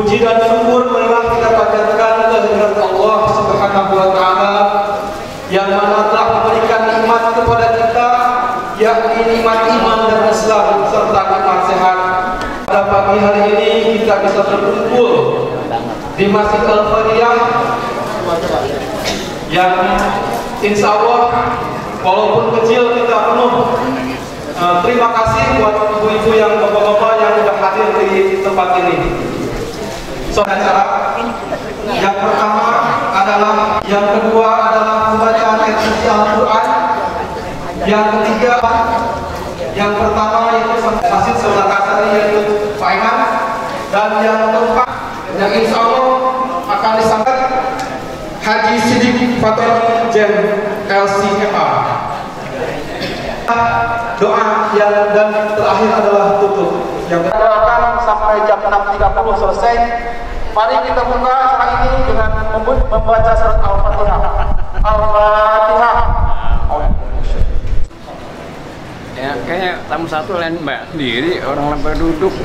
Puji dan syukur marilah kita panjatkan kehadirat Allah Subhanahu wa taala yang mana telah memberikan nikmat kepada kita, yakni nikmat iman dan Islam serta nikmat sehat. Pada pagi hari ini kita bisa berkumpul di Masjid Al-Fariyah yang insya Allah walaupun kecil kita penuh terima kasih buat ibu-ibu yang bapak-bapak yang sudah hadir di tempat ini. Acara yang pertama adalah, yang kedua adalah pembacaan ayat suci Al-Quran, yang ketiga, yang pertama yaitu Masjid Saudara Kasari yaitu Pak Iman, dan yang keempat yang insya Allah akan disampaikan Haji Sidik Faton Jen LCMA. Doa yang dan terakhir adalah tutup yang kita doakan sampai jam 6.30 selesai. Mari kita buka acara ini dengan membaca surat Al-Fatihah. Al-Fatihah. Ya, kayak tamu satu lain mbak sendiri, orang lain duduk.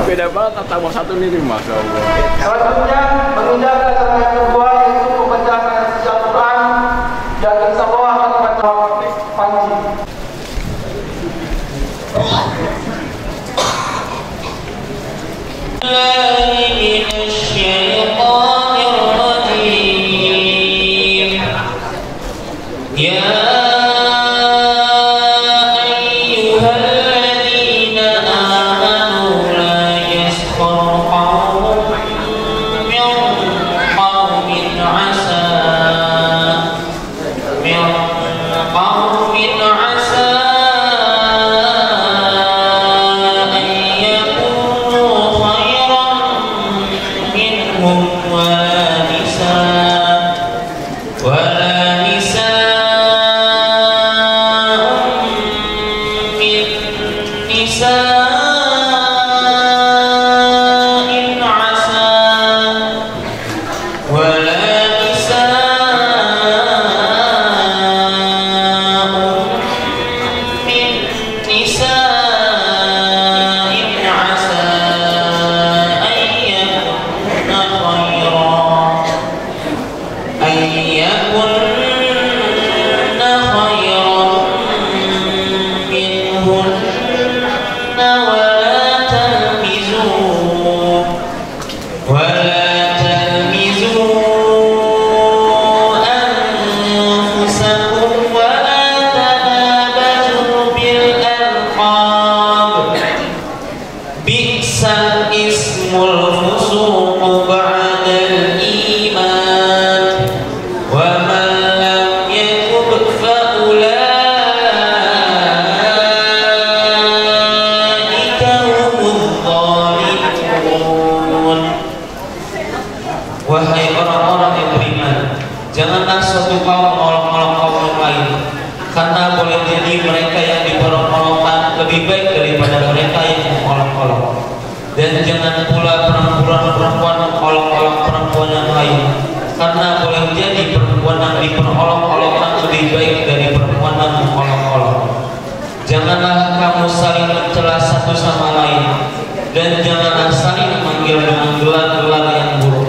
Beda banget tamu satu ini, masya Allah. Selanjutnya menunjuk acara yang kedua yaitu pembacaan ayat suci Al-Quran yang insya Allah akan dibaca Panji. Wahai orang-orang yang beriman, janganlah suatu kaum mengolok-olok kaum yang lain, karena boleh jadi mereka yang diperolok-olokkan lebih baik daripada mereka yang mengolok-olok. Dan jangan pula perempuan mengolok-olok perempuan yang lain, karena boleh jadi perempuan yang diperolok-olokkan lebih baik dari perempuan yang mengolok-olok. Janganlah kamu saling mencela satu sama lain, dan janganlah saling memanggil dengan gelar-gelar yang buruk.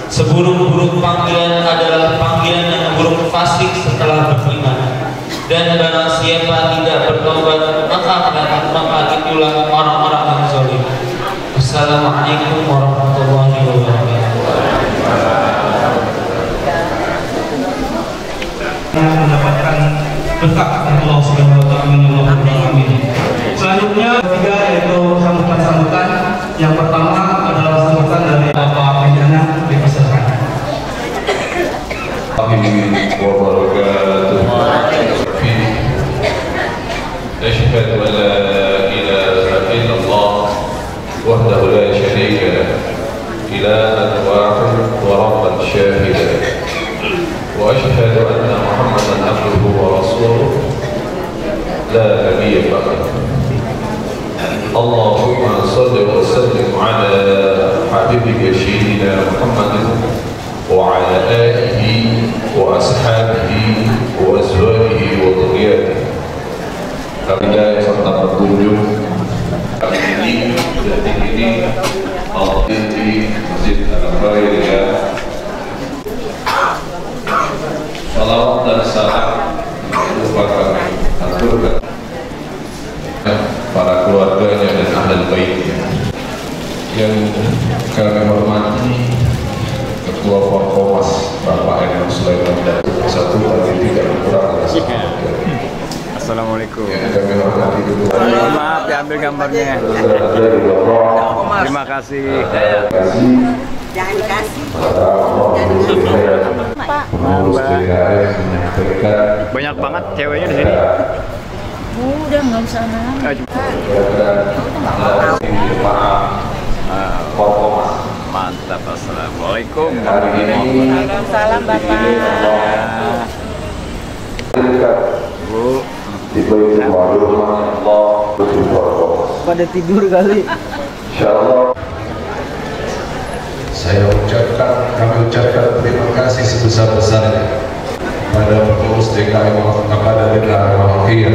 Seburuk-buruk panggilan adalah panggilan yang buruk fasik setelah beriman. Dan barang siapa tidak bertobat, maka itulah orang-orang yang zalim. Assalamualaikum warahmatullahi wabarakatuh. Mendapatkan berkat dari Allah Subhanahu wa taala. Selanjutnya ketiga yaitu sambutan-sambutan. Yang pertama adalah sambutan dari Bapak Pimpinan dipersilakan. أشهد أن لا إله إلا الله وحده لا شريك له إلها واحد وربا شاهدا وأشهد أن محمدا عبده ورسوله لا نبي بعده اللهم صل وسلم على حبيبك سيدنا محمد وعلى آله وأصحابه وأزواجه وذرياته. Kami serta berkunjung kami ini detik ini yang kami hormati Ketua Forkomas Bapak Enam Sulaiman dan 1 kali tidak kurang. Assalamualaikum. Yang kami hormati Ketua. Maaf diambil gambarnya. Terima kasih. Jangan dikasih. Banyak banget ceweknya di sini. Udah nggak usah nangis. Mantap. Assalamualaikum. Waalaikumsalam Bapak. Bu. Pada tidur kali. Insyaallah. Kami ucapkan terima kasih sebesar-besarnya pada pengurus DKM Akademi Al-Mahir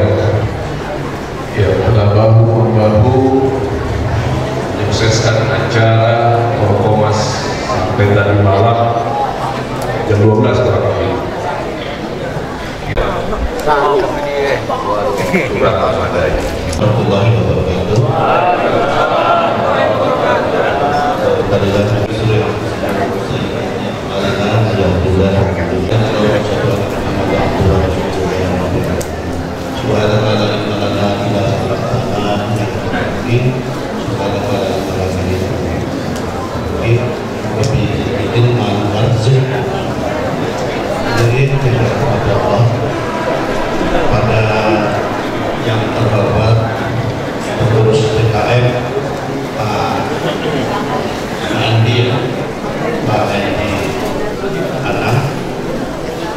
yang telah bahu-membahu menyukseskan acara Forkomas sampai tadi malam jam 12 kurang lebih. Surat Al-Ma'idah. Warahmatullahi wabarakatuh. Pada yang terhormat pengurus DKM Pak Andi, Pak Andi Anak,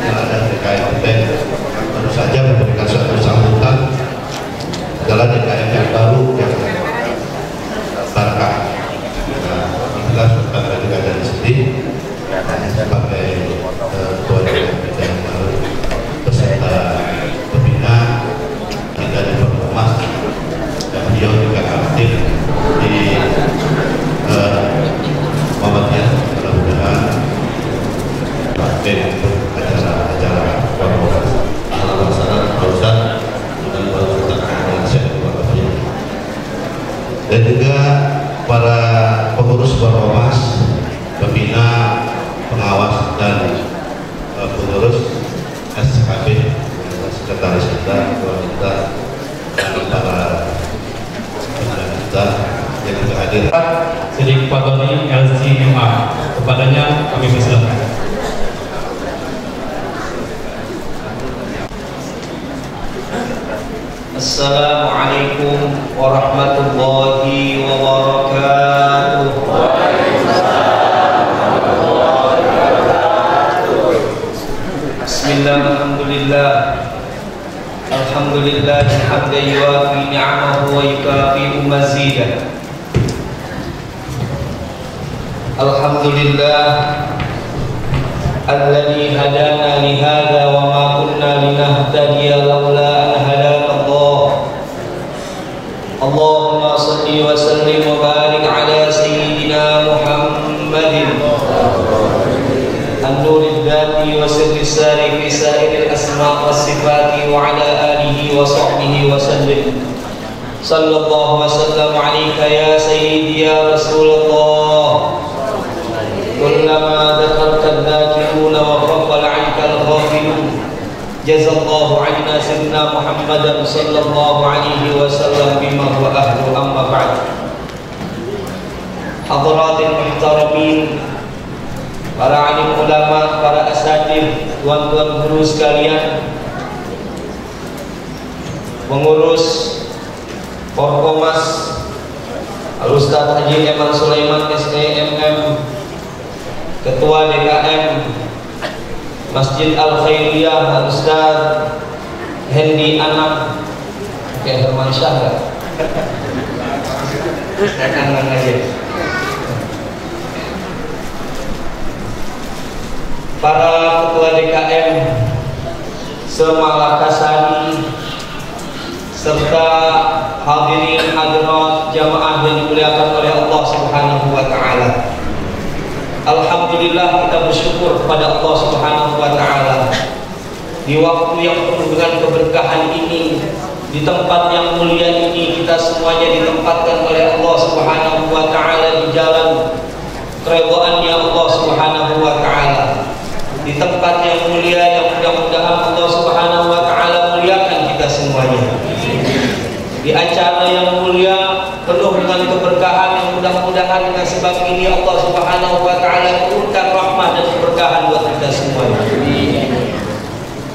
dan DKM tentu saja memberikan suatu sambutan adalah DKM yang baru yang barokah. Inilah Sultan Raja dari sini sebagai ketua DKM yang baru beserta pembina kita di Forkomas, dan beliau juga aktif di Muhammadiyah. Mudah-mudahan untuk acara-acara Forkomas pelaksanaan Ustaz dan dan juga para pengurus Forkomas, pembina, pengawas dan pengurus SKB, sekretaris kita, ketua kita, dan para pimpinan kita yang juga hadir. Sidik Fatoni LCMA, kepadanya kami persilakan. Assalamualaikum warahmatullahi wabarakatuh. Bismillah, alhamdulillah. Alhamdulillah hamdan yuwafi ni'amahu wa yukafi mazidah. Alhamdulillah alladzi hadana li hadza wa ma kunna linahtadiya laula an hadana Allah. Allahumma shalli wa sallim wa barik ala sayyidina Muhammadin an-nuril dhati wa sirri sari fi sa'iril asma' was sifati wa ala alihi wa sahbihi wa sallim. Sallallahu wa sallam alayka ya sayyidi ya Rasulullah. Kullama dakhalta adh-dhakiruna wa ghafala 'anka al-ghafilun. Jazallahu 'anna sayyidina Muhammadan sallallahu alaihi wasallam bima huwa ahlu, amma ba'd. Hadratin muhtaramin, para alim ulama, para asatidz, tuan-tuan guru sekalian, pengurus Forkomas Al-Ustaz Haji Eman Sulaiman SDMM, Ketua DKM Masjid Al-Khairiyah Al-Ustaz Hendi Anak, kayak Herman Syah gak? Kanan aja. Para ketua DKM Semalakasari, serta hadirin hadirat jamaah yang dimuliakan oleh Allah Subhanahu wa taala. Alhamdulillah, kita bersyukur kepada Allah Subhanahu wa taala di waktu yang penuh dengan keberkahan ini, di tempat yang mulia ini, kita semuanya ditempatkan oleh Allah Subhanahu wa taala di dengan sebab ini Allah Subhanahu wa taala turunkan rahmat dan keberkahan buat kita semua.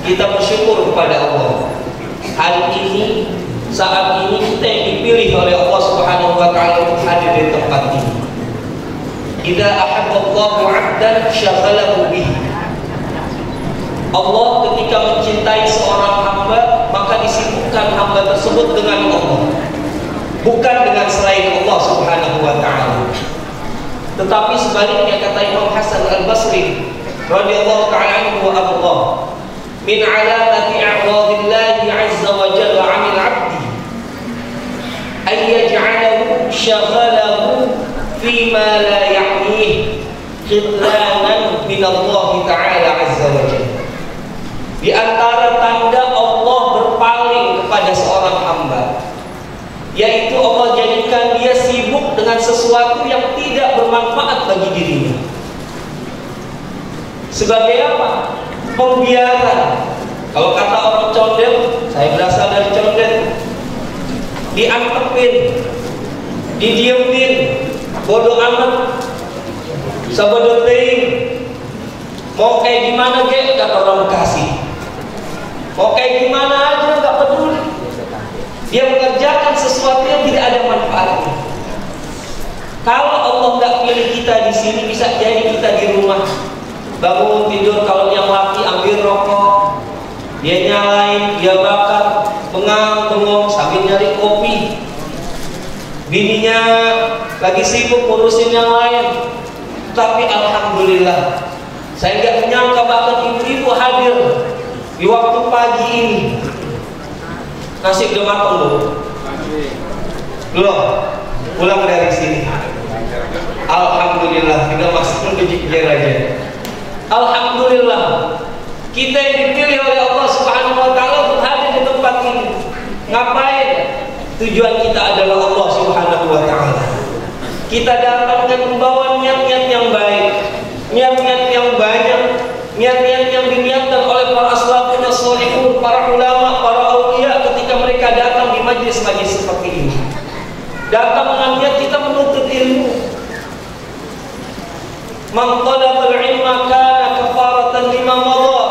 Kita bersyukur kepada Allah. Hari ini, saat ini kita yang dipilih oleh Allah Subhanahu wa taala untuk hadir di tempat ini. Idza ahabballahu 'abdan syaghalahu bihi. Allah ketika mencintai seorang hamba, maka disibukkan hamba tersebut dengan Allah, bukan dengan selain Allah Subhanahu wa taala. Tetapi sebaliknya, kata Imam Hasan Al-Basri radhiyallahu ta'ala anhu wa ardah, min alamati a'radillahi 'azza wa jalla 'anil 'abdi ay yaj'alahu syaghalahu fima la ya'nih khidlanan min Allah ta'ala 'azza wa jalla. Di antara tanda Allah berpaling kepada seorang hamba, yaitu Allah jadikan dia sibuk dengan sesuatu yang tidak bermanfaat bagi dirinya. Sebagai apa? Pembiaran. Kalau kata orang condet, saya berasal dari condet, diantepin, didiemin, bodoh amat, sabodoh teing, mau kayak gimana ge, kata orang Bekasi. Mau kayak gimana aja nggak peduli. Dia mengerjakan sesuatu yang tidak ada manfaatnya. Kalau Allah nggak pilih kita di sini, bisa jadi kita di rumah bangun tidur, kalau yang laki ambil rokok, dia nyalain, dia bakar, bengong sambil nyari kopi. Bininya lagi sibuk ngurusin yang lain. Tapi alhamdulillah, saya nggak menyangka bahkan ibu-ibu hadir di waktu pagi ini. Nasi udah matang belum? Pulang dari sini. Alhamdulillah, tinggal masuk ke jikjer aja. Alhamdulillah, kita yang dipilih oleh Allah Subhanahu wa taala untuk hadir di tempat ini. Ngapain? Tujuan kita adalah Allah Subhanahu wa taala. Kita datang dengan membawa niat-niat yang baik, niat-niat yang banyak, niat-niat yang diniatkan oleh para salafun salihun, para ulama, para auliya ketika mereka datang di majlis-majlis seperti ini. Datang dengan niat kita menuntut ilmu. Man talabal ilma kana kafaratan lima madha.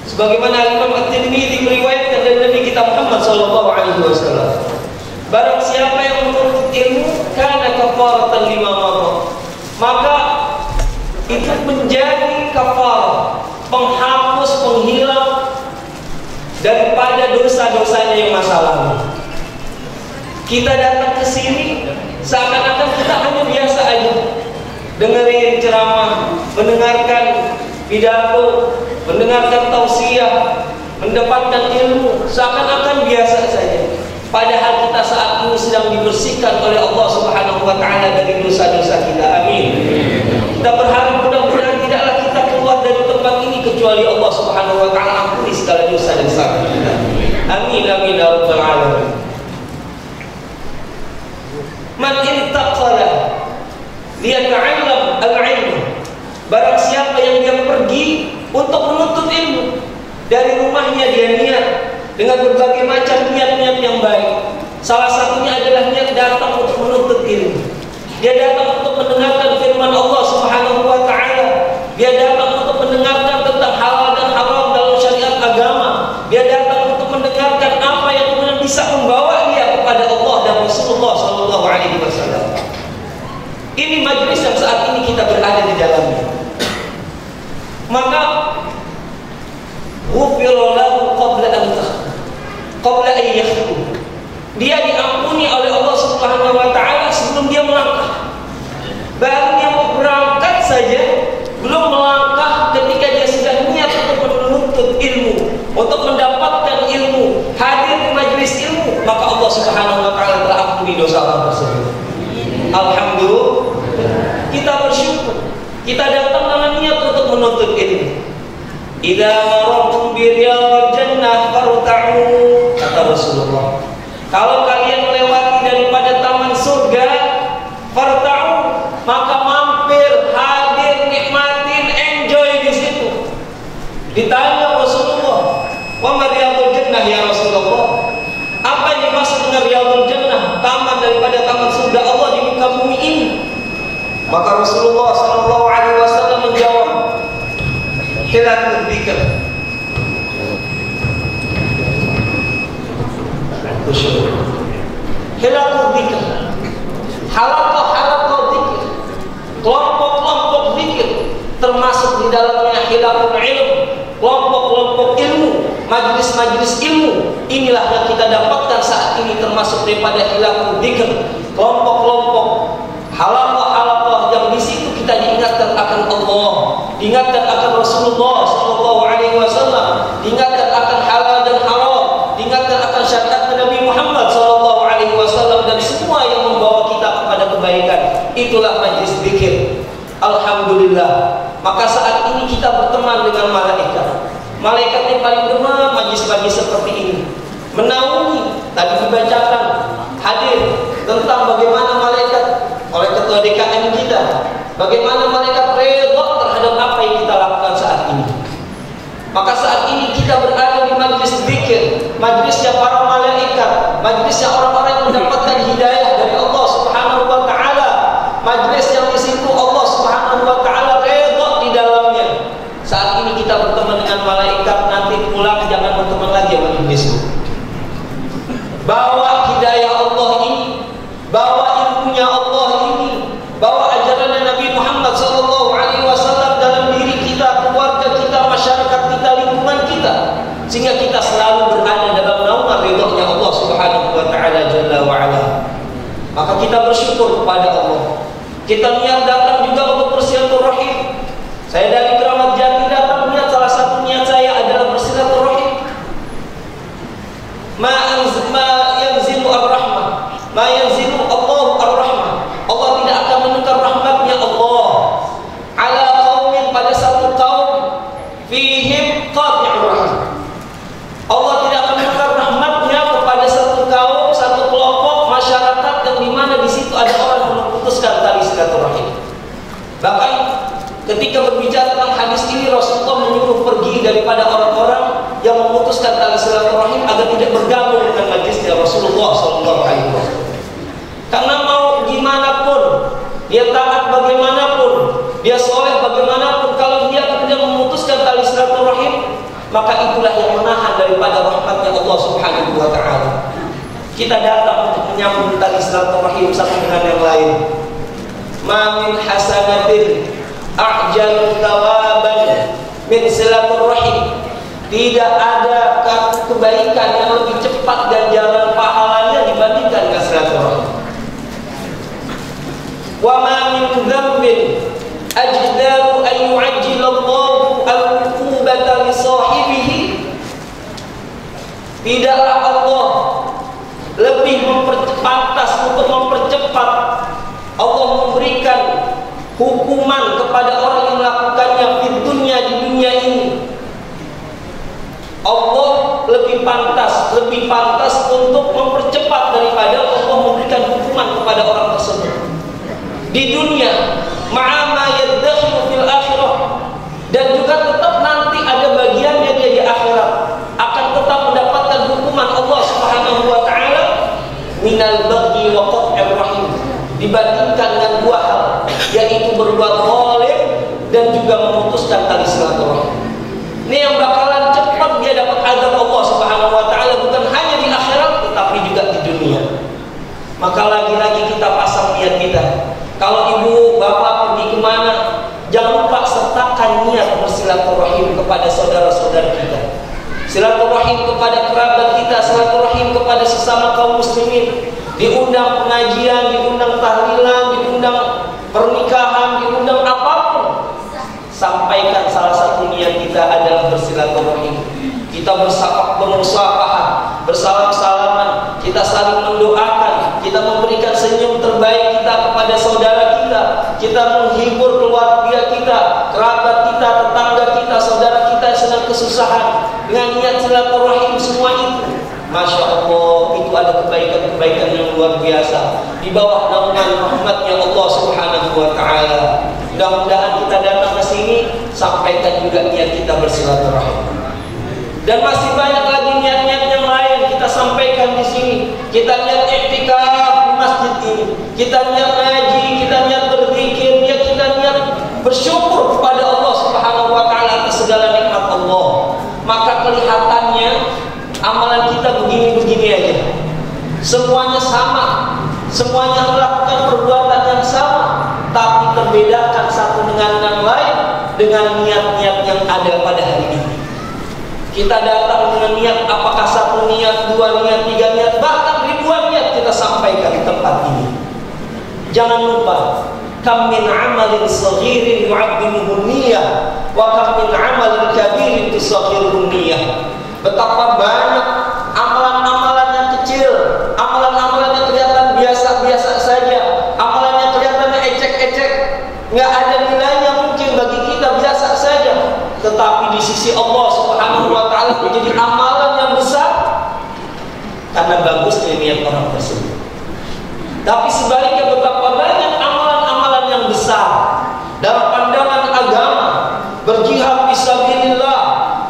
Sebagaimana Imam At-Tirmidzi meriwayatkan dari Nabi kita Muhammad sallallahu alaihi wasallam. Barang siapa yang menuntut ilmu, kana kafaratan lima madha, maka itu menjadi kafarah, penghapus, penghilang daripada dosa-dosanya yang masa lalu. Kita datang ke sini seakan-akan kita hanya biasa aja, dengerin ceramah, mendengarkan pidato, mendengarkan tausiah, mendapatkan ilmu, seakan-akan biasa saja. Padahal kita saat ini sedang dibersihkan oleh Allah Subhanahu wa taala dari dosa-dosa kita. Amin. Kita berharap mudah-mudahan tidaklah kita keluar dari tempat ini kecuali Allah Subhanahu wa taala ampuni segala dosa dan salah kita. Amin amin ya rabbal alamin. Man intaqala liyata'allam al-'ilm. Barang siapa yang dia pergi untuk menuntut ilmu, dari rumahnya dia niat dengan berbagai macam niat-niat yang baik. Salah satunya adalah niat datang untuk menuntut ilmu. Dia datang untuk mendengarkan firman Allah Subhanahu wa taala. Dia datang untuk mendengarkan tentang halal dan haram dalam syariat agama. Dia datang untuk mendengarkan apa yang kemudian bisa membawa dia kepada Allah dan Rasulullah sallallahu alaihi wasallam. Ini majelis yang saat ini kita berada di dalamnya. Maka ghufira lahu qabla an yakhruj. Dia diampuni oleh Allah Subhanahu wa taala sebelum dia melangkah. Baru dia mau berangkat saja, belum melangkah, ketika dia sudah niat untuk menuntut ilmu, untuk mendapatkan ilmu, hadir di majelis ilmu, maka Allah Subhanahu wa taala telah ampuni dosa orang tersebut. Alhamdulillah, kita bersyukur. Kita datang dengan niat untuk menuntut ilmu. Idza marartum bi riyadil jannah farta'u, kata Rasulullah. Kalau kalian melewati daripada taman surga, farta'u, maka mampir, hadir, nikmatin, enjoy di situ. Ditanya Rasulullah, "Wa ma riyadul jannah ya Rasulullah?" Apa yang dimaksud dengan riyadul jannah? Taman daripada taman surga Allah di muka bumi ini. Maka Rasulullah sallallahu alaihi wasallam menjawab, "Hilatul dzikr." Hilatul dzikr. Halaqah dzikir. Kelompok-kelompok dzikir, termasuk di dalamnya hilaful ilm, kelompok-kelompok ilmu, majlis-majlis ilmu. Inilah yang kita dapatkan saat ini termasuk daripada hilaful dzikir. Kelompok-kelompok halaqah yang di situ kita diingatkan akan Allah, diingatkan akan Rasulullah sallallahu alaihi wasallam, diingatkan akan halal dan haram, diingatkan akan syariat Nabi Muhammad sallallahu alaihi wasallam dan semua yang membawa kita kepada kebaikan. Itulah majlis zikir. Alhamdulillah. Maka saat ini kita berteman dengan malaikat. Malaikat yang paling gemar majlis-majlis seperti ini. Menaungi, tadi dibacakan hadir tentang bagaimana malaikat oleh ketua DKM kita, bagaimana malaikat redha terhadap apa yang kita lakukan saat ini. Maka saat ini kita berada di majlis zikir, majlisnya para malaikat, majlisnya orang-orang yang mendapatkan hidayah dari Allah Subhanahu wa taala, majlis yang di situ Allah Subhanahu wa taala redha di dalamnya. Saat ini kita berteman dengan malaikat, nanti pulang jangan berteman lagi sama iblis. Bawa hidayah Allah ini, bawa ilmunya Allah ini, bawa ajaran Nabi Muhammad sallallahu alaihi wasallam dalam diri kita, keluarga kita, masyarakat kita, lingkungan kita, sehingga kita selalu berada dalam naungan ridhonya Allah Subhanahu wa taala jalla wa ala. Maka kita bersyukur kepada Allah. Kita niat datang juga untuk bersilaturahim. Saya dari Keramat Jati datang, niat salah satu niat saya adalah bersilaturahim. Ma yanzilu ar-rahmah, ma yanzilu Allahu ar-rahmah. Allah tidak akan menukar rahmatnya Allah ala qaumin, pada satu kaum fihim qati'ur rahmah. Allah tidak akan menukar rahmatnya kepada satu kaum, satu kelompok masyarakat yang dimana di situ ada orang yang memutuskan tali silaturahim. Bahkan ketika berbicara tentang hadis ini, Rasulullah menyuruh pergi daripada orang-orang yang memutuskan tali silaturahim agar tidak bergabung dengan majlisnya Rasulullah sallallahu alaihi wasallam. Karena mau gimana pun, dia taat bagaimanapun, dia soleh bagaimanapun, kalau dia kemudian memutuskan tali silaturahim, maka itulah yang menahan daripada rahmatnya Allah Subhanahu wa taala. Kita datang untuk menyambung tali silaturahim satu dengan yang lain. Ma min hasanatin a'jalu thawaban min silaturahim. Tidak ada kebaikan yang lebih cepat ganjaran pahalanya dibandingkan dengan silaturahim. Wa ma min dzambin ajdaru an yu'ajjilallahu al-uqubata li sahibihi. Tidaklah Allah lebih pantas untuk mempercepat Allah memberikan hukuman kepada orang yang melakukannya di dunia ini. Allah lebih pantas untuk mempercepat daripada Allah memberikan hukuman kepada orang tersebut di dunia, ma'ama yadakhilu fil akhirah, dan juga tetap nanti ada bagiannya dia di akhirat, akan tetap mendapatkan hukuman Allah Subhanahu wa taala minal baghi wa qat'ir rahim, dibandingkan dengan dua hal, yaitu berbuat zalim dan juga memutuskan tali silaturahim. Ini yang bakalan cepat dia dapat azab Allah Subhanahu wa taala, bukan hanya di akhirat tetapi juga di dunia. Maka lagi-lagi kita pasang niat kita. Kalau ibu bapak pergi kemana, jangan lupa sertakan niat bersilaturahim kepada saudara-saudara kita, silaturahim kepada kerabat kita, silaturahim kepada sesama kaum muslimin. Diundang pengajian, diundang tahlilan, diundang pernikahan, diundang apapun, sampaikan salah satu niat kita adalah bersilaturahim. Kita bermusafahah, bersalam-salaman, kita saling mendoakan, kita memberikan senyum terbaik kita kepada saudara kita menghibur keluarga kita, kerabat kita, tetangga kita, saudara kita yang sedang kesusahan dengan niat silaturahim. Semua itu, Masya Allah, itu ada kebaikan-kebaikan yang luar biasa di bawah naungan rahmatnya Allah Subhanahu wa taala. Mudah-mudahan kita datang ke sini sampaikan juga niat kita bersilaturahim. Dan masih banyak lagi niat-niat yang lain kita sampaikan di sini. Kita niat iktikaf di masjid ini, kita niat ngaji, kita niat berzikir, bersyukur kepada Allah Subhanahu wa taala atas segala nikmat Allah, maka kelihatannya amalan kita begini-begini aja. Semuanya sama, semuanya melakukan perbuatan yang sama, tapi terbedakan satu dengan yang lain dengan niat-niat yang ada pada hari ini. Kita datang dengan niat, apakah satu niat, dua niat, tiga niat, bahkan ribuan niat kita sampaikan di tempat ini. Jangan lupa, kam min amalin saghirin yu'azzimuhu niyyah wa kam min amalin kabirin tusaghiruhu niyyah. Betapa banyak amalan-amalan yang kecil, amalan-amalan yang kelihatan biasa-biasa saja, amalan yang kelihatannya ecek-ecek, nggak ada nilainya mungkin bagi kita, biasa saja, tetapi di sisi Allah Subhanahu wa taala menjadi amalan yang besar karena bagusnya niat orang tersebut. Tapi sebaliknya betapa banyak amalan-amalan yang besar dalam pandangan agama, berjihad fisabilillah,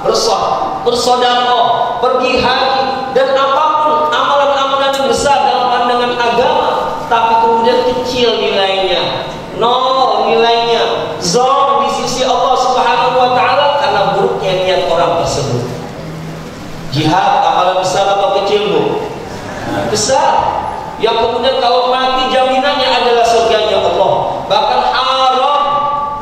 bersedekah, pergi haji, dan apapun amalan-amalan yang besar dalam pandangan agama, tapi kemudian kecil nilainya, nol nilainya, zon di sisi Allah Subhanahu wa taala karena buruknya niat orang tersebut. Jihad amalan besar atau kecil, Bu? Besar. Yang kemudian kalau mati jaminannya adalah surganya Allah. Bahkan haram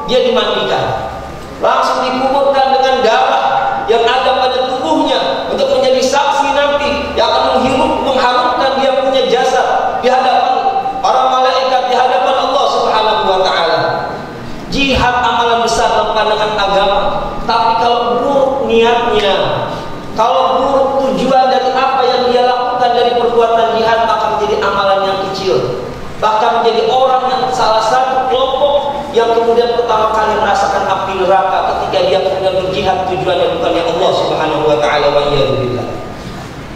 dia dimandikan, langsung dikuburkan dengan darah yang ada pada tubuhnya untuk menjadi saksi nanti yang akan mengharumkan dia punya jasad di hadapan para malaikat, di hadapan Allah Subhanahu wa taala. Jihad amalan besar dalam pandangan agama, tapi kalau buruk niatnya, kalau buruk tujuan dari apa yang dia lakukan dari perbuatan jihad, maka menjadi amalan yang kecil, bahkan menjadi orang yang salah satu kelompok yang kemudian pertama kali merasakan api neraka ketika dia kemudian berjihad tujuannya bukannya Allah Subhanahu wa taala, wa iyyabillah.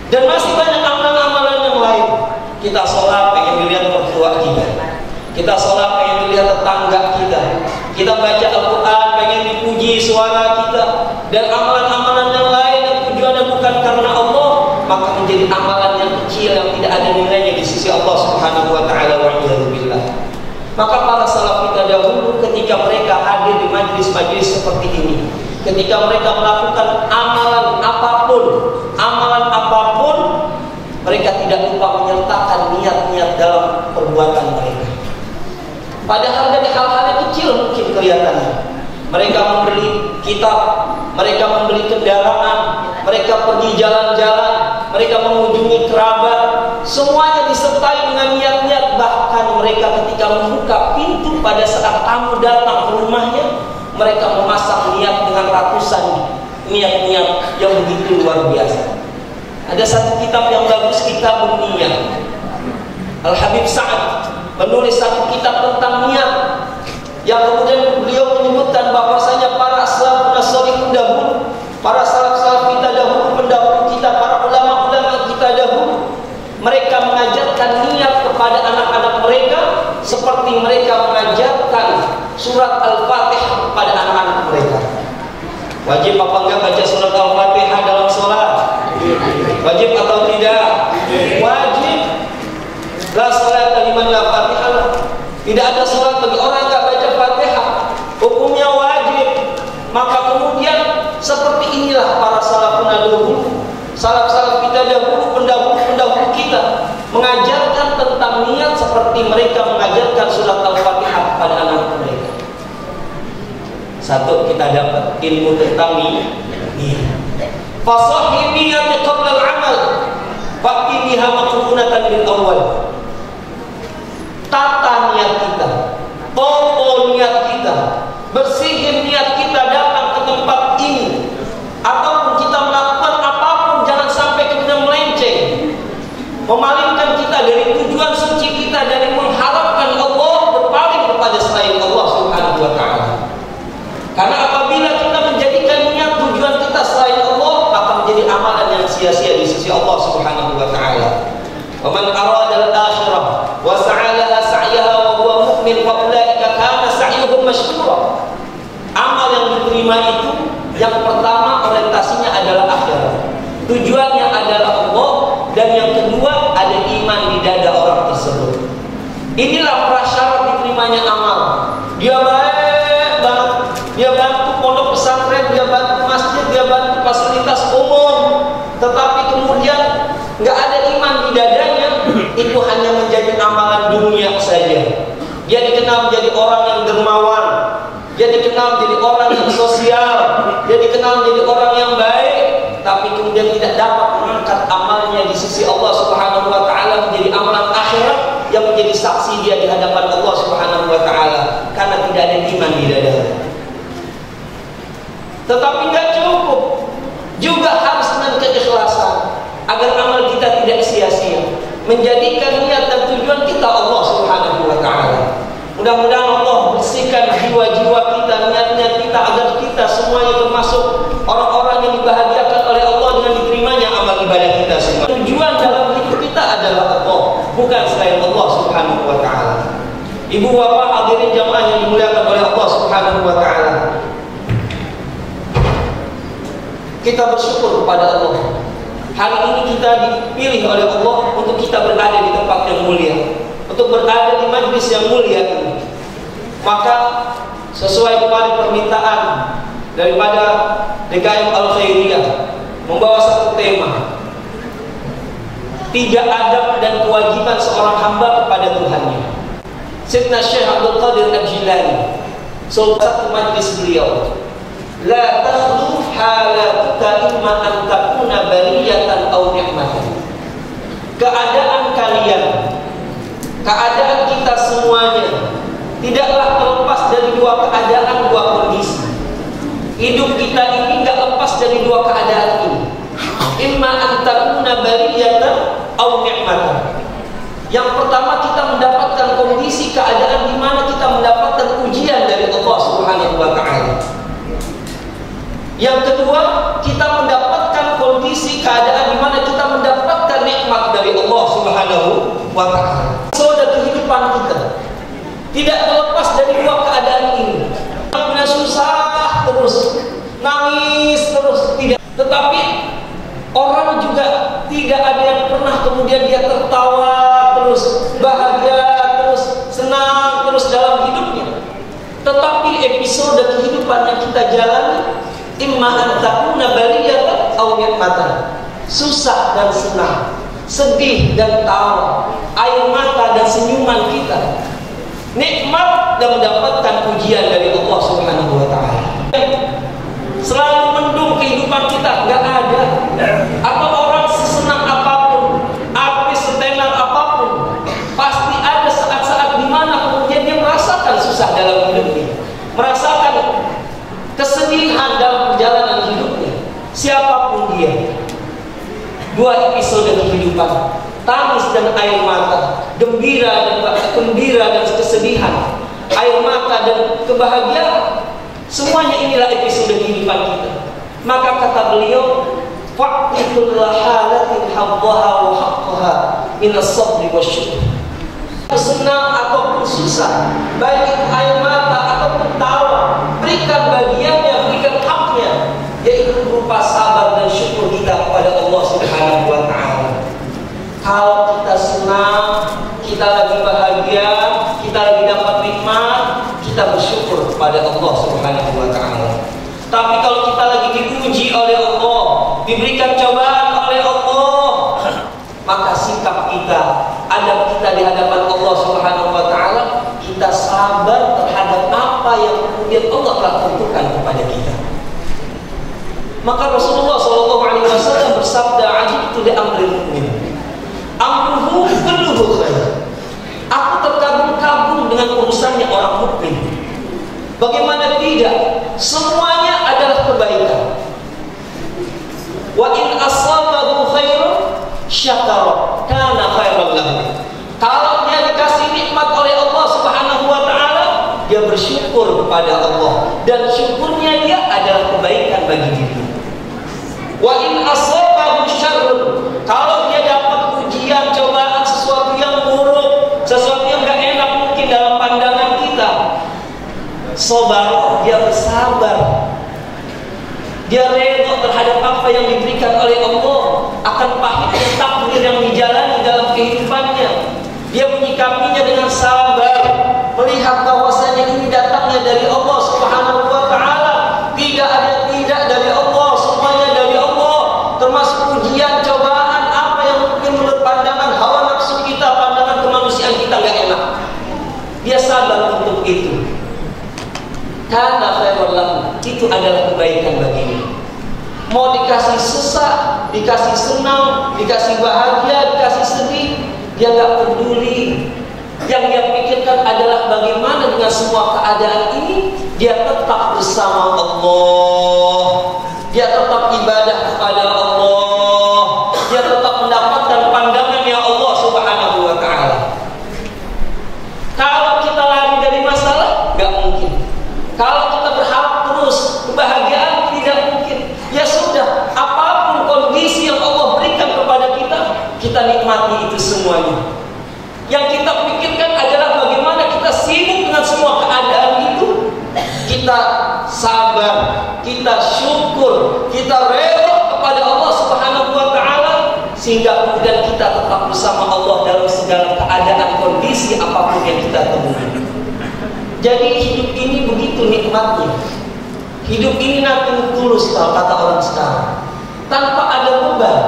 Dan masih banyak amalan-amalan yang lain. Kita sholat pengen dilihat mertua kita, kita sholat pengen dilihat tetangga kita, kita baca Al-Quran pengen dipuji suara kita, dan amalan-amalan yang lain yang tujuannya bukan karena Allah, maka menjadi amalan yang kecil yang tidak ada nilainya di sisi Allah Subhanahu wa taala, wa iyyabillah. Maka para salaf kita dahulu ketika mereka hadir di majlis-majlis seperti ini, ketika mereka melakukan amalan apapun, mereka tidak lupa menyertakan niat-niat dalam perbuatan mereka. Padahal dari hal-hal yang kecil mungkin kelihatannya, mereka membeli kitab, mereka membeli kendaraan, mereka pergi jalan-jalan, mereka mengunjungi kerabat, semuanya disertai dengan niat-niat. Bahkan mereka ketika membuka pintu pada saat tamu datang ke rumahnya, mereka memasang niat dengan ratusan niat-niat yang begitu luar biasa. Ada satu kitab yang bagus, Kitabun Niyah. Al-Habib Sa'ad menulis satu kitab tentang niat, yang kemudian beliau menyebutkan bahwasanya para salafun as-salihun dahulu, para salaf-salaf kita dahulu, pendahulu kita, para ulama-ulama kita dahulu, mereka mengajarkan niat kepada anak-anak mereka seperti mereka mengajarkan surat Al-Fatihah kepada anak-anak mereka. Wajib apa enggak baca surat Al-Fatihah dalam sholat? Wajib atau tidak? Wajib. La sholat liman la Fatihah. Tidak ada sholat bagi orang yang enggak baca Fatihah. Hukumnya wajib. Maka kemudian seperti inilah para salafun dahulu, salaf-salaf kita dahulu, pendahulu kita mengajarkan tentang niat seperti mereka mengajarkan surat Al-Fatihah kepada anak mereka. Satu, kita dapat ilmu tentang niat. Fasahih niat qabla al-amal, faqti biha maqrunatan bil awal. Tata niat kita, foto niat kita, bersihin niat kita datang ke tempat ini, ataupun kita melakukan apapun, jangan sampai kemudian melenceng, memalingkan kita dari tujuan suci kita, dari mengharapkan Allah berpaling kepada selain Allah Subhanahu wa taala. Karena apabila kita menjadikan niat tujuan kita selain Allah, maka menjadi amalan yang sia-sia di sisi Allah Subhanahu wa taala. Wa man arada al-akhirah wa sa'a laha sa'yaha wa huwa mu'min fa ulaika kana sa'yuhum mashkura. Amal yang diterima itu yang pertama orientasinya adalah akhirat, tujuannya adalah Allah, dan yang kedua ada iman di dada orang tersebut. Inilah prasyarat diterimanya amal. Dia baik banget dermawan, dia dikenal jadi orang yang sosial, dia dikenal jadi orang yang baik, tapi kemudian tidak dapat mengangkat amalnya di sisi Allah Subhanahu wa taala menjadi amalan akhirat yang menjadi saksi dia di hadapan Allah Subhanahu wa taala karena tidak ada iman di dadanya. Tetapi tidak cukup, juga harus dengan keikhlasan agar amal kita tidak sia-sia, menjadikan niat dan tujuan kita Allah Subhanahu wa taala. Mudah-mudahan Allah bersihkan jiwa-jiwa kita, niat-niat kita agar kita semuanya termasuk orang-orang yang dibahagiakan oleh Allah dengan diterimanya amal ibadah kita semua. Tujuan dalam hidup kita adalah Allah, bukan selain Allah Subhanahu wa taala. Ibu bapak hadirin jamaah yang dimuliakan oleh Allah Subhanahu wa taala, kita bersyukur kepada Allah. Hari ini kita dipilih oleh Allah untuk kita berada di tempat yang mulia, untuk berada di majlis yang mulia ini. Maka sesuai kepada permintaan daripada DKM Al-Khairiyah membawa satu tema, 3 adab dan kewajiban seorang hamba kepada Tuhannya. Sayyidina Syekh Abdul Qadir Al-Jilani, satu majlis beliau, la takhlu halatuka imma an takuna bariyatan aw ni'matan. Keadaan kalian, keadaan kita semuanya tidaklah terlepas dari 2 keadaan, 2 kondisi. Hidup kita ini tidak lepas dari 2 keadaan ini. Imma an takuna bariyatan aw ni'matan. Yang pertama, kita mendapatkan kondisi keadaan di mana kita mendapatkan ujian dari Allah Subhanahu wa taala. Yang kedua, kita mendapatkan kondisi keadaan di mana kita mendapatkan nikmat dari Allah Subhanahu wa taala. Saudara, kehidupan kita tidak terlepas dari 2 keadaan ini. Kita susah terus, nangis terus, tidak. Tetapi orang juga tidak ada yang pernah kemudian dia tertawa terus, bahagia terus, senang terus dalam hidupnya. Tetapi episode kehidupan yang kita jalani, imma an takuna baliyatan aw ni'matan, susah dan senang, sedih dan tawa, air mata dan senyuman kita, nikmat dan mendapatkan pujian dari Allah Subhanahu wa taala. Selalu mendung kehidupan kita, enggak ada. Atau orang sesenang apapun, artis setenar apapun, pasti ada saat-saat di mana kemudian dia merasakan susah dalam hidupnya, merasakan kesedihan dalam perjalanan hidupnya. Siapapun dia, 2 episode kehidupan, tangis dan air mata, gembira dan kesedihan, air mata dan kebahagiaan, semuanya inilah episode kehidupan kita. Maka kata beliau, fa'titul halatin haddaha wa haqqaha minas sabri wasyukur. Senang ataupun susah, baik itu air mata ataupun tawa, berikan bagiannya, berikan haknya, yaitu berupa sabar dan syukur kita kepada Allah Subhanahu wa taala. Kalau kita senang, kita lagi bahagia, kita lagi dapat nikmat, kita bersyukur kepada Allah Subhanahu wa taala. Tapi kalau kita lagi diuji oleh Allah, diberikan cobaan oleh Allah, maka sikap kita, adab kita di hadapan Allah Subhanahu wa taala, kita sabar terhadap apa yang kemudian Allah telah tentukan kepada kita. Maka Rasulullah SAW bersabda, "Ajibtu li amril mu'min, amruhu kulluhu khair." Aku terkagum-kagum dengan urusannya orang mukmin. Bagaimana tidak? Semuanya adalah kebaikan. Wa in asabahu khairun syakara kana khairan lahu. Kalau dia dikasih nikmat oleh Allah Subhanahu wa taala, dia bersyukur kepada Allah dan syukurnya dia adalah kebaikan bagi dirinya. Wa in asabahu syarrun, kalau dia dapat ujian, cobaan, sesuatu yang buruk, sesuatu yang enggak enak mungkin dalam pandangan kita, sabar, dia bersabar. Dia rela terhadap apa yang diberikan oleh Allah, akan pahitnya takdir yang dijalani dalam kehidupannya. Dia menyikapinya dengan sabar, melihat bahwasanya ini datangnya dari Allah Subhanahu wa taala, tidak ada tidak dari Allah, semuanya dari Allah, termasuk ujian, cobaan, apa yang mungkin menurut pandangan hawa nafsu kita, pandangan kemanusiaan kita enggak enak. Dia sabar untuk itu. kana khairul lahum, itu adalah kebaikan baginya. Mau dikasih susah, dikasih senang, dikasih bahagia, dikasih sedih, dia nggak peduli. Yang dia pikirkan adalah bagaimana dengan semua keadaan ini dia tetap bersama Allah, dia tetap ibadah kepada Allah, dia tetap mendapatkan pandangannya Allah Subhanahu wa ta'ala. Kalau kita lari dari masalah, nggak mungkin. Kalau kita berharap terus kebahagiaan, tidak mungkin. Ya sudah, apapun kondisi yang Allah berikan kepada kita, kita nikmati itu semuanya. Yang kita pikirkan adalah bagaimana kita sibuk dengan semua keadaan itu, kita sabar, kita syukur, kita rela kepada Allah Subhanahu wa ta'ala, sehingga kemudian kita tetap bersama Allah dalam segala keadaan kondisi apapun yang kita temui. Jadi hidup ini begitu nikmatnya. Hidup ini nating tulus, kalau kata orang sekarang, tanpa ada beban.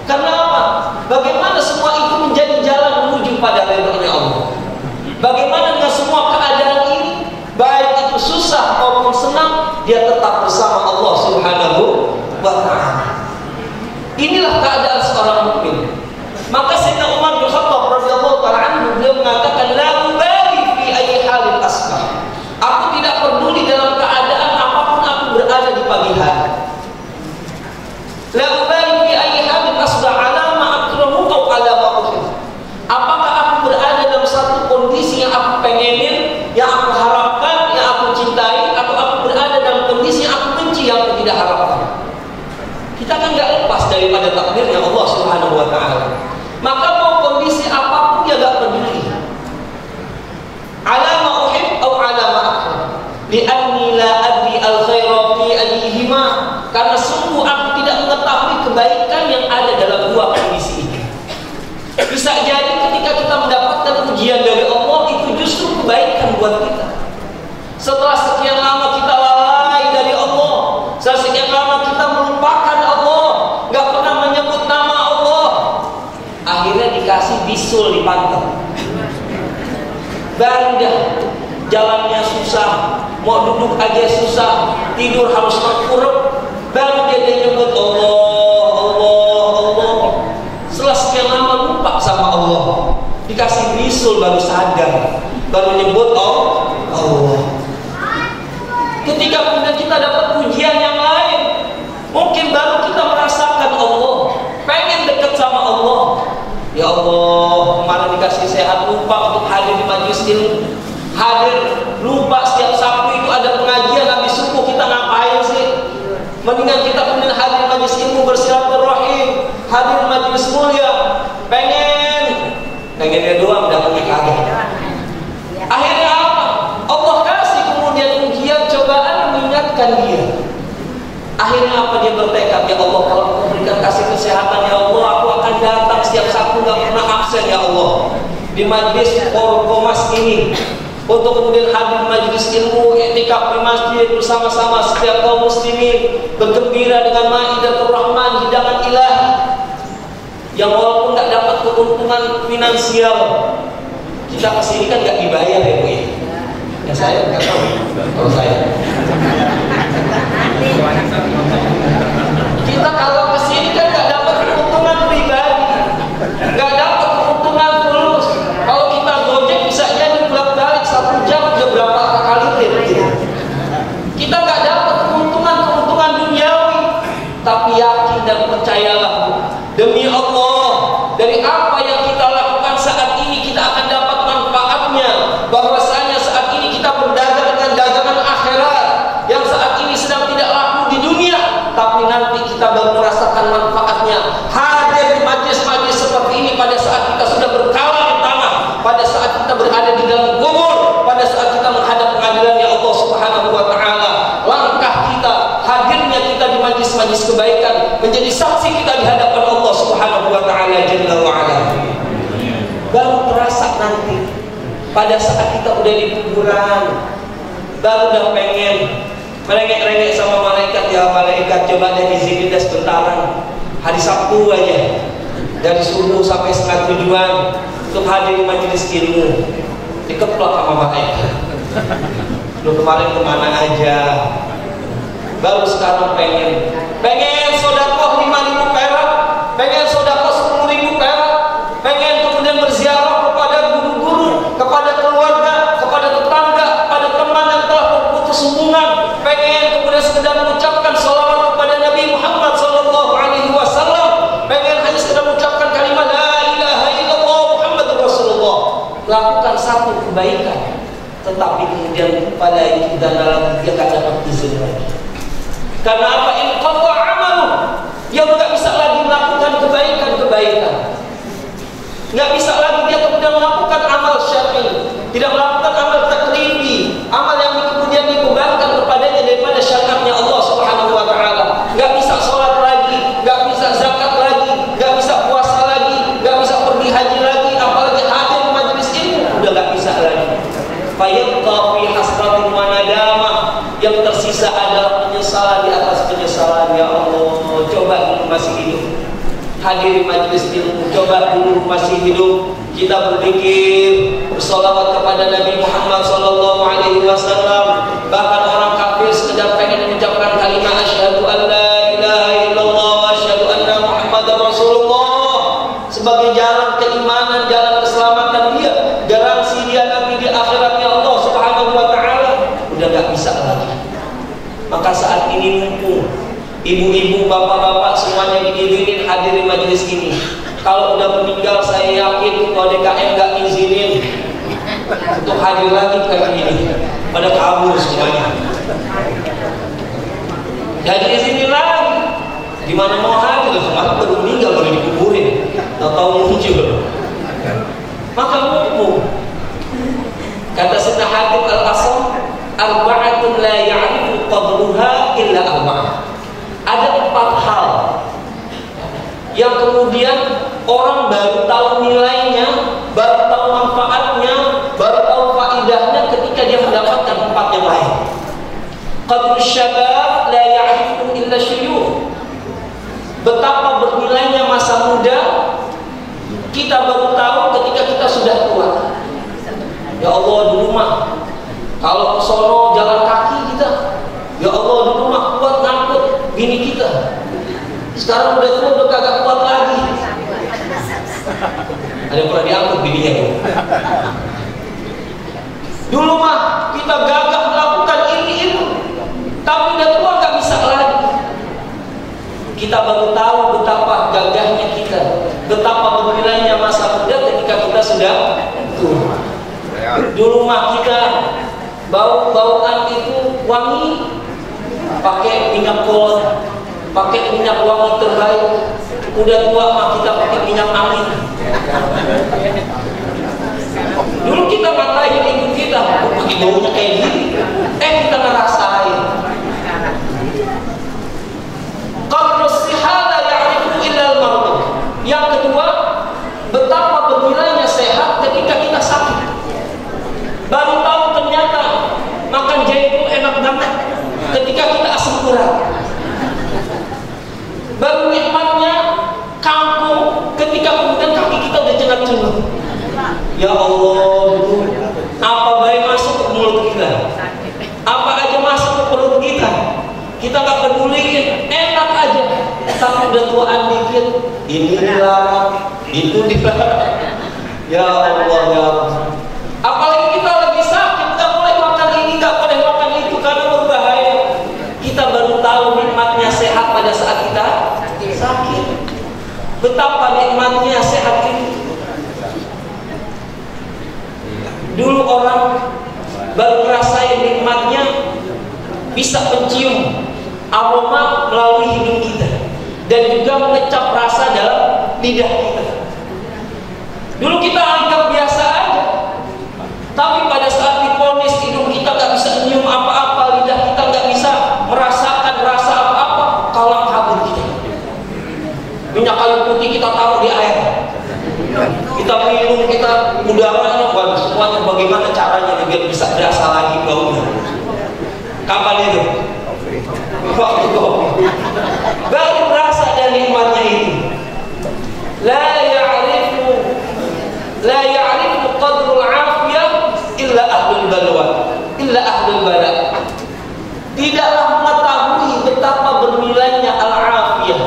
Karena apa? Bagaimana semua itu menjadi jalan menuju pada ridhonya Allah. Bagaimana dengan semua keadaan ini, baik itu susah maupun senang, dia tetap bersama Allah Subhanahu wa ta'ala. Inilah keadaan seorang mukmin. Maka Sayyidina Umar bin Khattab radhiyallahu ta'ala anhu, beliau mengatakan, la ubali fi ayyi halin asbah. Aku tidak peduli dalam keadaan apapun aku berada di pagi hari. La ubali fi ayyi halin asbah ala ma akramu atau ala ma ukhif. Apakah aku berada dalam satu kondisi yang aku pengenin, yang aku harapkan, yang aku cintai, atau aku berada dalam kondisi yang aku benci, yang aku tidak harapkan. Kita kan nggak lepas daripada takdirnya Allah Subhanahu wa ta'ala. Maka mau kondisi apapun dia nggak peduli. Ala ma uhib atau ala ma akrah. Li'anni la adri al-khaira fi ayyihima. Karena sungguh aku tidak mengetahui kebaikan yang ada dalam dua kondisi ini. Bisa jadi ketika kita mendapatkan ujian dari Allah, itu justru kebaikan buat kita. Setelah sekian lama kita lalai dari Allah, setelah sekian lama kita melupakan Allah, nggak pernah menyebut nama Allah, akhirnya dikasih bisul di pantat. Baru dah jalannya susah, mau duduk aja susah, tidur harus terkurep, baru dia nyebut Allah, Allah, Allah. Setelah sekian lama lupa sama Allah, dikasih bisul baru sadar, baru nyebut Allah. Ketika kemudian kita dapat ujian yang lain, mungkin baru kita merasakan Allah, pengen dekat sama Allah. Ya Allah, kemarin dikasih sehat, lupa untuk hadir di majelis ilmu, hadir lupa setiap Sabtu itu ada pengajian, habis subuh kita ngapain sih? Mendingan kita kemudian hadir majelis ilmu, bersilaturahim, hadir majelis mulia, pengennya doang, dapatnya kagak. Akhirnya apa? Allah kasih kemudian ujian, cobaan, mengingatkan dia. Akhirnya apa? Dia bertekad, ya Allah, kalau Kau berikan kasih kesehatan, ya Allah, aku akan datang setiap Sabtu, gak pernah absen, ya Allah, di majelis Forkomas ini, untuk kemudian hadir majelis ilmu, i'tikaf di masjid bersama-sama setiap kaum muslimin, bergembira dengan Maidatul Rahman, hidangan ilahi, yang walaupun gak dapat keuntungan finansial, kita kesini kan gak dibayar ya Bu ya. Ya saya nggak tahu kalau saya. Kita kalau kesini kan nggak dapat keuntungan pribadi, nggak dapat keuntungan fulus. Kalau kita gojek bisa jadi bolak-balik 1 jam udah berapa kali gitu. Kita nggak dapat keuntungan duniawi, tapi yakin dan percayalah demi Allah, dari apa yang kita lakukan saat ini kita akan dapat manfaatnya. Bahwasanya saat ini kita berdagang dengan dagangan akhirat yang saat ini sedang tidak laku di dunia, tapi nanti kita baru merasakan manfaatnya. Hadir di majlis-majlis seperti ini pada saat kita sudah berkala di tanah, pada saat kita berada di dalam kubur, pada saat kita menghadap pengadilannya Allah Subhanahu wa ta'ala. Langkah kita, hadirnya kita di majlis-majlis kebaikan menjadi saksi kita di hadapan Allah Subhanahu wa ta'ala Jalla wa ala. Baru terasa nanti pada saat kita udah di kuburan, baru udah pengen merengek-rengek sama malaikat, ya malaikat coba deh izinin dah sebentaran, hari Sabtu aja dari subuh sampai 6:30 untuk hadir di majelis ilmu, dikeplok sama malaikat. Lu kemarin kemana aja? Baru sekarang pengen sodakoh 5.000 perak, pengen sodakoh 10.000 perak, pengen kemudian berziarah kepada guru-guru, kepada keluarga, kepada tetangga, kepada teman yang telah berputus hubungan, pengen kemudian sekedar mengucapkan sholawat kepada Nabi Muhammad SAW, pengen hanya sekedar mengucapkan kalimat la ilaha illallah Muhammadur Rasulullah. Lakukan satu kebaikan, tetapi kemudian pada kita dalam dia tak dapat izin lagi. Karena apa? Inqata amalu. Dia tidak bisa lagi melakukan kebaikan-kebaikan. Nggak bisa lagi dia kemudian melakukan amal syar'i, tidak melakukan amal taklifi, amal yang kemudian dibebankan kepadanya daripada syariatnya Allah Subhanahu wa taala. Nggak bisa sholat lagi, nggak bisa zakat lagi, nggak bisa puasa lagi, nggak bisa pergi haji lagi, apalagi hadir majelis ilmu udah nggak bisa lagi. Fayabqa fi hasratin wa nadamah. Yang tersisa adalah penyesalan di atas penyesalan. Ya Allah, coba dulu masih hidup, hadiri majelis ilmu, coba dulu masih hidup, kita berzikir, bersolawat kepada Nabi Muhammad SAW. Bahkan orang kafir sekedar pengen mengucapkan kalimat asyhadu an la ilaha illallah wa asyhadu anna Muhammadar Rasulullah sebagai jalan keimanan, jalan keselamatan dia, garansi dia nanti di akhiratnya Allah Subhanahu wa taala, udah gak bisa lagi. Maka saat ini mumpung ibu-ibu, bapak-bapak semuanya diizinin hadiri majelis ini. Kalau udah meninggal saya yakin kalau DKM gak izinin untuk hadir lagi kayak ini, pada kabur semuanya. Jadi izinin lagi. Gimana mau hadir? Malah baru meninggal baru dikuburin. Tahu muncul. Maka mumpung. Kata Sayyidina Hatib Al-Asam, arba'atun la ya'rifu qadruha illa arba'ah. Ada 4 hal yang kemudian orang baru tahu nilainya, baru tahu manfaatnya, baru tahu faidahnya ketika dia mendapatkan 4 yang lain. Qadrus syabab la ya'rifu illa syuyukh. Betapa bernilainya masa muda kita baru tahu ketika kita sudah tua. Ya Allah, dulu mah kalau ke sono jalan kaki kita. Ya Allah, dulu mah kuat ngangkut bini kita. Sekarang udah tua udah kagak kuat lagi. Ada yang pernah diangkut bininya tuh. Dulu mah kita gagah melakukan ini itu, tapi udah tua gak bisa lagi. Kita baru tahu betapa gagahnya kita, betapa bernilainya masa muda ketika kita sudah tua. Dulu mah kita bau-bauan itu wangi, pakai minyak kolon, pakai minyak wangi terbaik. Udah tua mah kita pakai minyak angin. Dulu kita ngatain ibu kita, pakai baunya kayak gini. Kita ngerasain. Qadrus sihada ya'rifu illa al-marḍ. Yang kedua, betapa bernilainya sehat ketika kita sakit. Baru tahu ternyata makan jagung enak banget ketika kita asam urat. Baru nikmatnya kangkung ketika kemudian kaki kita udah cengat-cengat. Ya Allah, apa baik masuk ke mulut kita, apa aja masuk ke perut kita, kita gak peduliin, enak aja. Tapi udah tuaan dikit, ini dilarang, itu dilarang. Ya Allah, ya Allah. Apalagi kita lagi sakit, gak boleh makan ini, gak boleh makan itu karena berbahaya. Kita baru tahu nikmatnya sehat pada saat kita sakit. Betapa nikmatnya sehat ini. Dulu orang baru ngerasain nikmatnya bisa mencium aroma melalui hidung kita dan juga mengecap rasa dalam lidah kita. Dulu kita anggap biasa aja, tapi pada saat diponis hidung kita gak bisa nyium apa-apa, lidah kita gak bisa merasakan rasa apa-apa, kalang kabut kita. Minyak kayu putih kita taruh di air, kita minum, kita udaranya, waduh semuanya bagaimana caranya biar bisa berasa lagi baunya. Kapan itu? Waktu kopi. Baru berasa dan nikmatnya itu. La ya'rifu qadrul afiyah illa ahlul balwa, illa ahlul bala. Tidaklah mengetahui betapa bernilainya al-afiyah,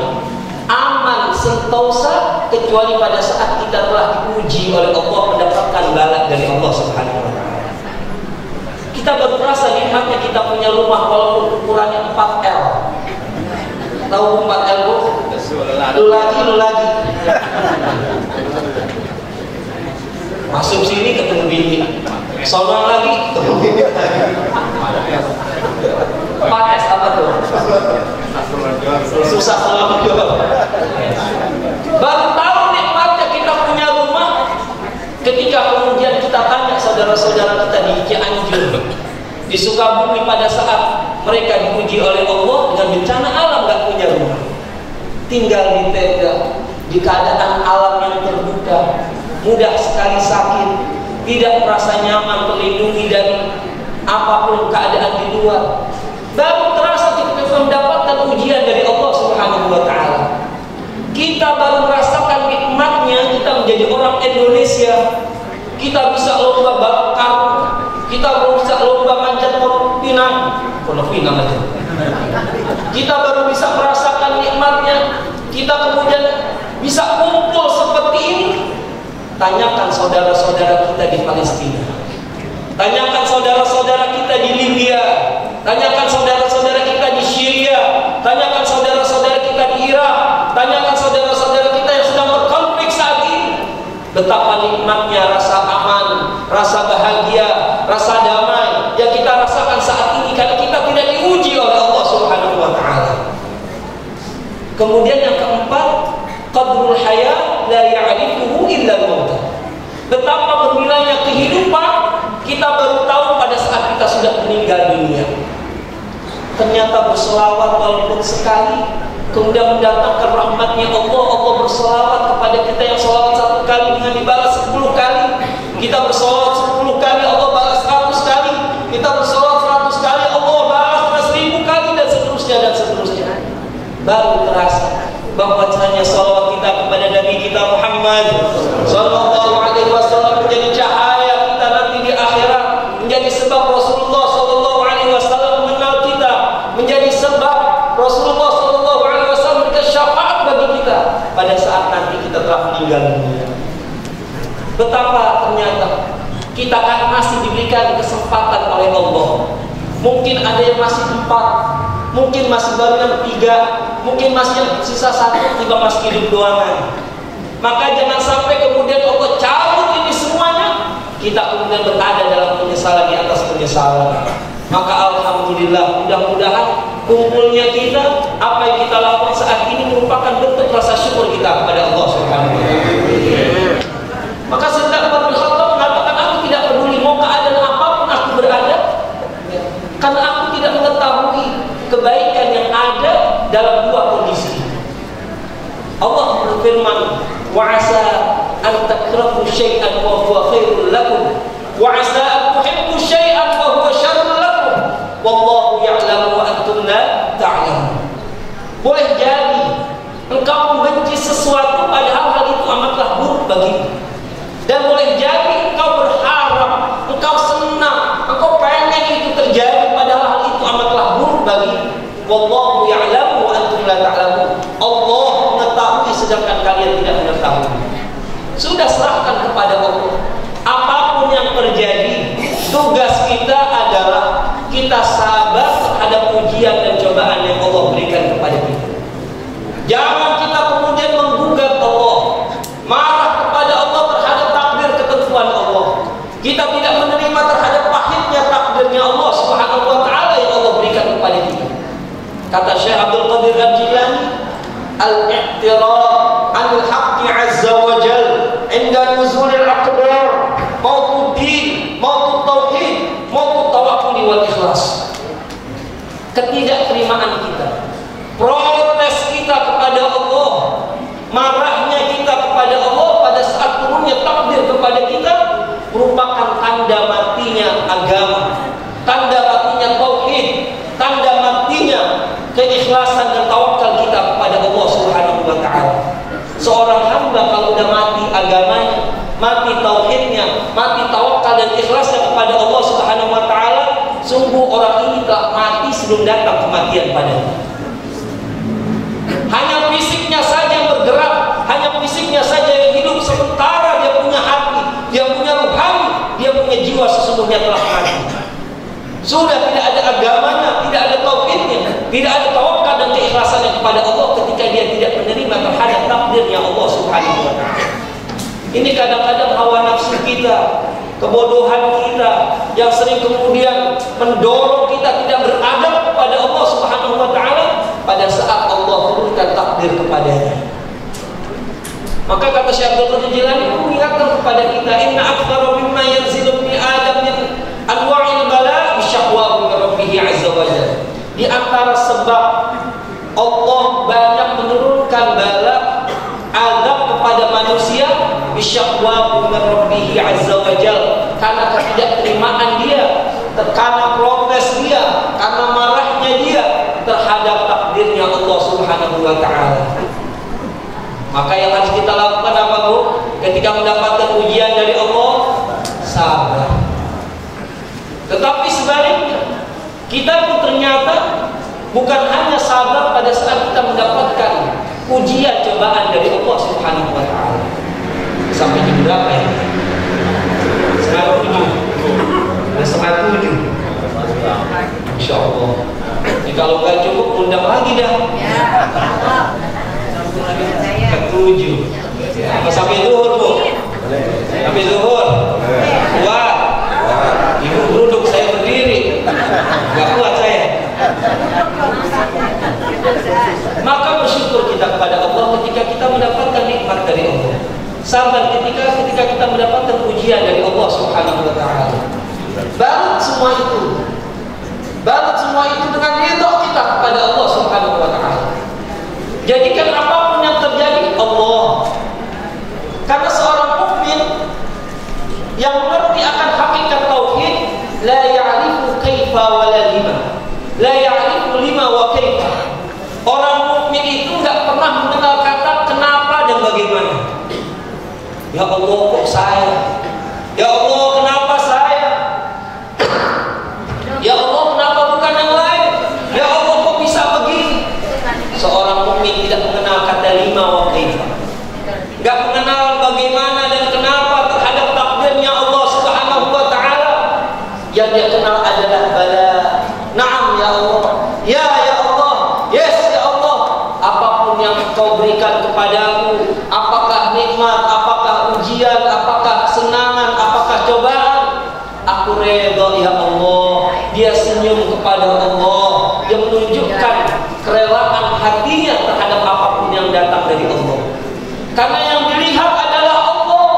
aman sentosa, kecuali pada saat kita telah diuji oleh Allah, mendapatkan bala dari Allah Subhanahu wa taala. Kita baru merasa nikmatnya kita punya rumah walaupun ukurannya 4L. Tahu 4L bu? Lu lagi. Masuk sini ketemu bini, sono lagi ketemu bini. 4S apa tuh? Susah banget. Baru tahu nikmatnya kita punya rumah ketika kemudian kita tanya saudara-saudara kita di Cianjur, di Sukabumi, pada saat mereka diuji oleh Allah dengan bencana alam, gak punya rumah, tinggal di tenda, di keadaan alam yang terbuka, mudah sekali sakit, tidak merasa nyaman, terlindungi dari apapun keadaan di luar. Baru terasa kita mendapatkan ujian dari Allah Subhanahu wa taala. Kita baru merasakan nikmatnya kita menjadi orang Indonesia. Kita bisa lomba bakar, kita bisa lomba manjat pinang aja. Kita baru bisa merasakan nikmatnya kita kemudian bisa kumpul seperti ini. Tanyakan saudara-saudara kita di Palestina, tanyakan saudara-saudara kita di Libya, tanyakan saudara-saudara kita di Syria, tanyakan saudara-saudara kita di Irak, tanyakan saudara-saudara kita yang sedang berkonflik saat ini. Betapa nikmatnya rasa aman, rasa bahagia, rasa damai yang kita rasakan saat ini karena kita tidak diuji oleh Allah Subhanahu wa taala. Kemudian yang keempat, qadrul hayat la ya'rifuhu illa al-maut. Betapa bernilainya kehidupan kita baru tahu pada saat kita sudah meninggal dunia. Ternyata berselawat walaupun sekali, kemudian mendatangkan rahmatnya Allah. Allah berselawat kepada kita, yang selawat 1 kali dengan dibalas 10 kali. Kita berselawat 10 kali, Allah balas 100 kali. Kita berselawat 100 kali, Allah balas 1000 kali, dan seterusnya dan seterusnya. Baru terasa bahwasanya salawat kita kepada Nabi kita Muhammad sallallahu alaihi wasallam menjadi cahaya kita nanti di akhirat, menjadi sebab Rasulullah sallallahu alaihi wasallam mengenal kita, menjadi sebab Rasulullah sallallahu alaihi wasallam memberikan syafaat bagi kita pada saat nanti kita telah meninggal dunia. Betapa ternyata kita kan masih diberikan kesempatan oleh Allah. Mungkin ada yang masih 4, mungkin masih baru yang 3, mungkin masih yang sisa 1, tiba masih hidup doangan. Maka jangan sampai kemudian Allah cabut ini semuanya, kita kemudian berada dalam penyesalan di atas penyesalan. Maka alhamdulillah, mudah-mudahan kumpulnya kita, apa yang kita lakukan saat ini merupakan bentuk rasa syukur kita kepada Allah Subhanahu wa taala. Maka Sayyidina Umar bin Khattab mengatakan, aku tidak peduli mau keadaan apapun aku berada, karena aku tidak mengetahui kebaikan yang ada dalam 2 kondisi. Allah berfirman, wa asa an takrahu syai'an wa huwa khairul lakum, wa asa an tuhibbu syai'an wa huwa syarrul lakum, wallahu ya'lamu wa antum la ta'lamun. Boleh jadi engkau membenci sesuatu padahal hal itu amatlah buruk bagimu, dan boleh jadi engkau berharap, engkau senang, engkau pengen itu terjadi padahal hal itu amatlah buruk bagimu. Wallahu ya'lamu wa antum la ta'lamun. Allah mengetahui sedangkan kalian tidak mengetahui. Sudah serahkan kepada Allah. Apapun yang terjadi, tugas kita adalah kita sabar terhadap ujian dan cobaan yang Allah berikan kepada kita. Jangan kita kemudian menggugat Allah, marah kepada Allah terhadap takdir ketentuan Allah. Kita tidak menerima terhadap pahitnya takdirnya Allah Subhanahu wa taala yang Allah berikan kepada kita. Kata Syekh Abdul Qadir Al-Jilani, al-i'tiraf 'anil haqqi 'azza wa jalla 'inda nuzulil aqdar, mautud din, mautut tauhid, mautut tawakkul wal ikhlas. Ketidakterimaan kita, protes kita kepada Allah, marahnya kita kepada Allah pada saat turunnya takdir kepada kita merupakan tanda matinya agama, tanda matinya tauhid, tanda matinya keikhlasan dan tawakal kita kepada Allah Subhanahu wa taala. Seorang hamba kalau udah mati agamanya, mati tauhidnya, mati tawakal dan ikhlasnya kepada Allah Subhanahu wa taala, sungguh orang ini telah mati sebelum datang kematian padanya. Hanya fisiknya saja yang bergerak, hanya fisiknya saja yang hidup, sementara dia punya hati, dia punya rohani, dia punya jiwa sesungguhnya telah mati. Sudah tidak ada agamanya, tidak ada tauhidnya, tidak ada tawakal dan keikhlasannya kepada Allah ketika dia tidak menerima terhadap takdirnya Allah Subhanahu wa ta'ala. Ini kadang-kadang hawa nafsu kita, kebodohan kita yang sering kemudian mendorong kita tidak beradab kepada Allah Subhanahu wa ta'ala pada saat Allah turunkan takdir kepadanya. Maka kata Syekh Abdul Qadir Jilani mengingatkan kepada kita, inna aktsara mimma yanzilu bi Adam min anwa'il bala bisyaqwa min rabbih azza wa jalla. Di antara sebab Allah banyak menurunkan bala azab kepada manusia bisyaqwa min rabbih azza wa jalla, karena ketidakterimaan dia, karena protes dia, karena marahnya dia terhadap takdirnya Allah Subhanahu wa ta'ala. Maka yang harus kita lakukan apa, Bu? Ketika mendapatkan ujian dari Allah, sabar. Tetapi sebaliknya, kita pun ternyata bukan hanya sabar pada saat kita mendapatkan ujian cobaan dari Allah Subhanahu wa ta'ala. Sampai jam berapa ya? 6:30. Insya Allah. Jadi kalau nggak cukup, undang lagi dah. Ke-7. Apa sampai zuhur, Bu? Sampai zuhur. Kuat. Ibu duduk, saya berdiri. Nggak kuat saya. Maka bersyukur kita kepada Allah ketika kita mendapatkan nikmat dari Allah. Sabar ketika kita mendapatkan ujian dari Allah Subhanahu wa ta'ala. Balut semua itu dengan ridha kita kepada Allah Subhanahu wa ta'ala. Jadikan apapun yang terjadi Allah. Karena seorang mukmin yang mengerti akan hakikat tauhid, la ya'rifu kaifa wa la lima. La ya'rifu lima wa kaifa. Orang mukmin itu enggak pernah mengenal kata kenapa dan bagaimana. Ya Allah, kok saya? Ya Allah, kenapa saya? Ya Allah, kenapa bukan yang lain? Ya Allah, kok bisa begini? Seorang mukmin tidak mengenal kata lima wa kaifa. Enggak mengenal bagaimana dan kenapa terhadap takdirnya Allah Subhanahu wa ta'ala. Yang dia kenal adalah bala. Naam ya Allah. Ya Allah. Yes ya Allah. Apapun yang Engkau berikan kepadaku, apakah nikmat, apakah ujian, apakah kesenangan, apakah cobaan, aku redha ya Allah. Dia senyum kepada Allah. Dia menunjukkan kerelaan hatinya terhadap apapun yang datang dari Allah. Karena yang dilihat adalah Allah.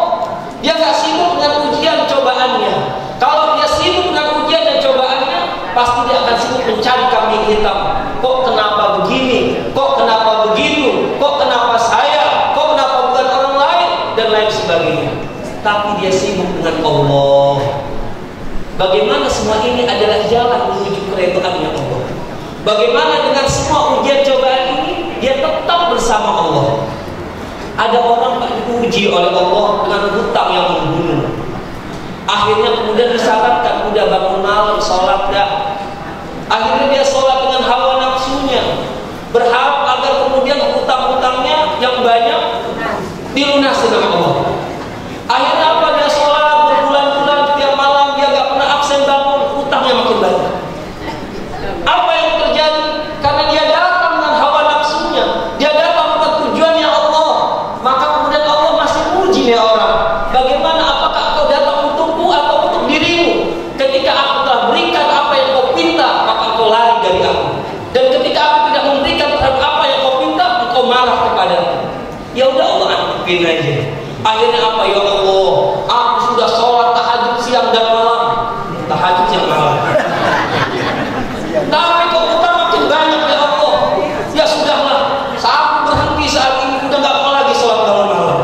Dia gak sibuk dengan ujian cobaannya. Kalau dia sibuk dengan ujian dan cobaannya, pasti dia akan sibuk mencari kambing hitam. Kok kenapa begini? Kok kenapa begitu? Kok kenapa saya? Kok kenapa bukan orang lain? Dan lain sebagainya. Tapi dia sibuk dengan Allah. Bagaimana semua ini adalah jalan menuju keredaannya Allah. Bagaimana dengan semua ujian cobaan ini, dia tetap bersama Allah. Ada orang diuji oleh Allah dengan hutang yang membunuh. Akhirnya kemudian disyaratkan udah bangun malam, sholat dah. Akhirnya dia sholat dengan hawa nafsunya, berharap agar kemudian hutang-hutangnya yang banyak dilunasi oleh Allah. Akhirnya apa? Dia sholat berbulan-bulan, tiap malam dia gak pernah absen bangun, hutangnya makin banyak. Apa yang terjadi? Karena dia datang dengan hawa nafsunya, dia datang dengan tujuannya Allah. Maka kemudian Allah masih uji nih orang. Bagaimana, apakah kau datang untukku atau untuk dirimu? Ketika aku telah berikan apa yang kau pinta, maka kau lari dari aku. Dan ketika aku tidak memberikan terhadap apa yang kau pinta, engkau marah kepadaku. Ya udah Allah anggapin aja. Akhirnya apa? Ya Allah, aku sudah sholat tahajud siang dan malam. Tahajud siang malam. Tapi kok utang makin banyak ya Allah. Ya sudahlah, saat berhenti saat ini udah gak mau lagi sholat malam-malam.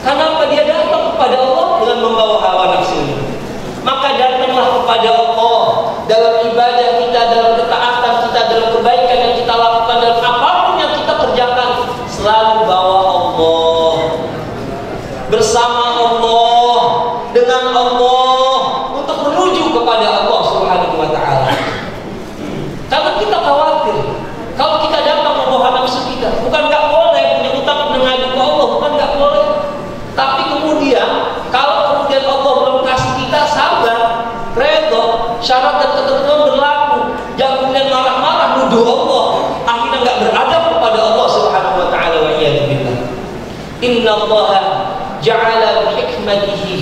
Kenapa? Dia datang kepada Allah dengan membawa hawa nafsunya. Maka datanglah kepada Allah dalam ibadah kita, dalam ketaatan kita, dalam kebaikan yang kita lakukan, dalam apapun yang kita kerjakan, selalu bawa Allah, bersama Allah, dengan Allah, untuk menuju kepada Allah Subhanahu aturan dan ketentuan berlaku. Jangan kemudian marah-marah nuduh Allah, akhirnya nggak beradab kepada Allah Subhanahu wa taala. Wa iyyabillah. Inna Allah ja'ala bi hikmatihi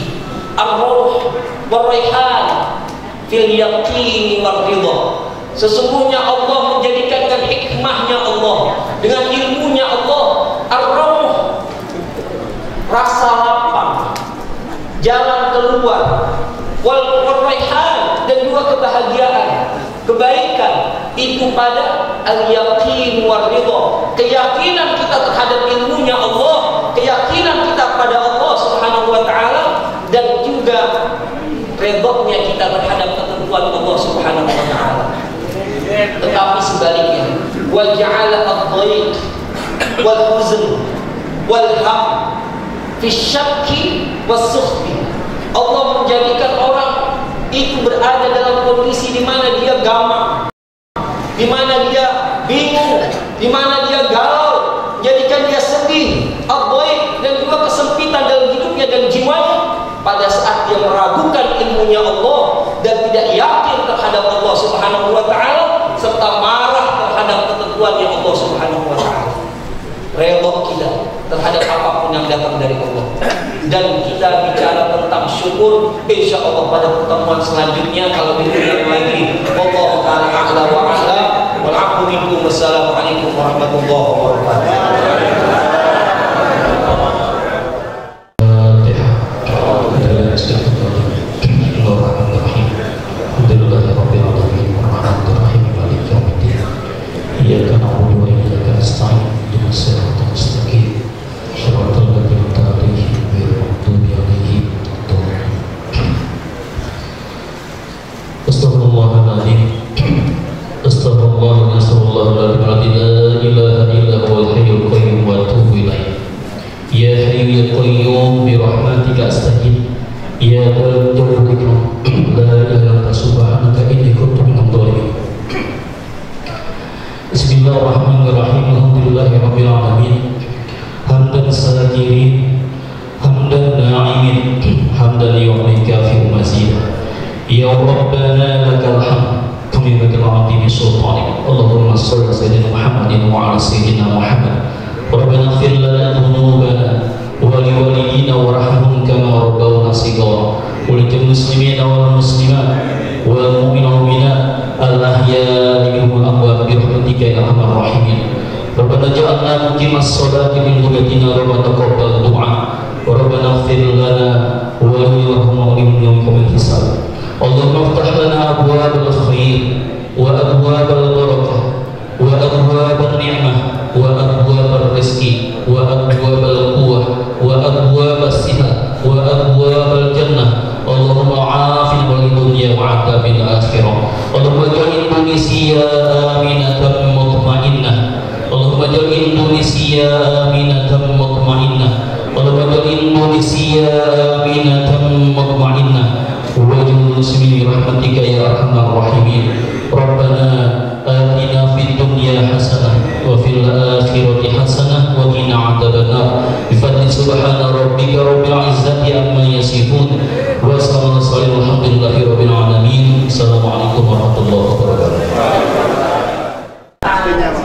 ar-ruh war-raihan fil yaqin war-ridha. Sesungguhnya Allah menjadikan dengan hikmahnya Allah, dengan ilmunya Allah, ar-ruh, rasa lapang, jalan keluar, wal-raihan, dan juga kebahagiaan, kebaikan itu pada al-yaqin war-ridha. Keyakinan kita terhadap ilmunya Allah, keyakinan kita pada Allah Subhanahu wa taala, dan juga redha-Nya kita terhadap ketentuan Allah Subhanahu wa taala. Tetapi sebaliknya, wa ja'ala ad-dhayq wal huzn wal ham fi syakki was-sukhti. Allah menjadikan orang itu berada dalam kondisi di mana dia gamang, di mana dia bingung, di mana dia galau, jadikan dia sedih, ad-dhayq, dan juga kesempitan dalam hidupnya dan jiwanya pada saat dia meragukan ilmunya Allah dan tidak yakin terhadap Allah Subhanahu wa taala, serta marah terhadap ketentuannya Allah Subhanahu wa taala. Redha kita terhadap apapun yang datang dari Allah. Dan kita bicara tentang syukur, insya Allah pada pertemuan selanjutnya kalau diundang lagi. Wallahu ta'ala a'la wa a'la. Wal 'afwu minkum. Wassalamualaikum warahmatullahi wabarakatuh. Bismillahirrahmanirrahim. Alhamdulillahirabbil alamin. Hamdan sakirin, hamdan na'imin, hamdan yu'mika fi mazid. Ya Rabbana lakal hamd kami bakal abdi bi sultanik. Allahumma shalli ala sayyidina Muhammadin wa ala sayyidina Muhammad. Rabbana ighfir lana dhunubana wa li walidina warhamhum kama rabbawna shighara. Wa lil muslimina wal muslimat wal mu'minina wal mu'minat al-ahya'i minhum al-amwat bi rahmatika ya arhamar rahimin. Rabbana ja'alna muqimas sholati min dhurriyyatina rabbana taqabbal du'a wa rabbana ighfir lana wa warhamna wa lil yawmil hisab. Allahumma iftah lana abwaabal khair wa abwaabal barakah wa abwaabal ni'mah wa abwaabal rizqi wa abwaabal quwwah wa abwaabas sihat wa abwaabal jannah. Allahumma aafina wal dunya wa adzabil akhirah. Allahumma ja'al Indonesia aminatan mutmainnah. Allahumma ja'al Indonesia aminatan mutmainnah. Allahumma ja'al Indonesia aminatan mutmainnah. Wajhul muslimin rahmatika ya arhamar rahimin. Rabbana atina fid dunya hasanah wa fil akhirati hasanah wa qina adzabannar. Bi fadli subhana rabbika rabbil izzati amma yasifun. Wassalamualaikum warahmatullahi wabarakatuh. Assalamualaikum warahmatullahi wabarakatuh.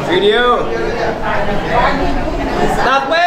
Video. Takbir.